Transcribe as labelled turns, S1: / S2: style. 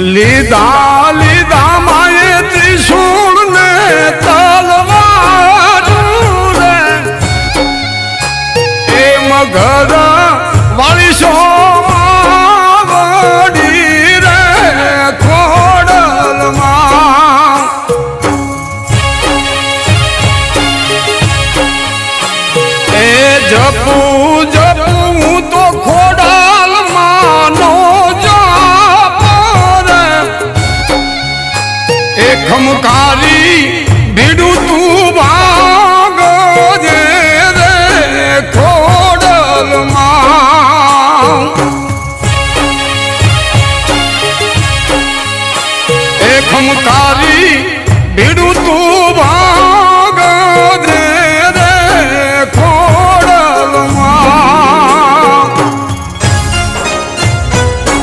S1: લીધા લીધા માએ ત્રિશૂળ ને તલવાર રે એ મગર વાળી સોમાવડી રે ખોડલમાં એ જપું જપું તો ખોડલમાં નો ખમકારી ભીડું તું ભાગજે રે ખોડલમાં એ ખમકારી ભીડું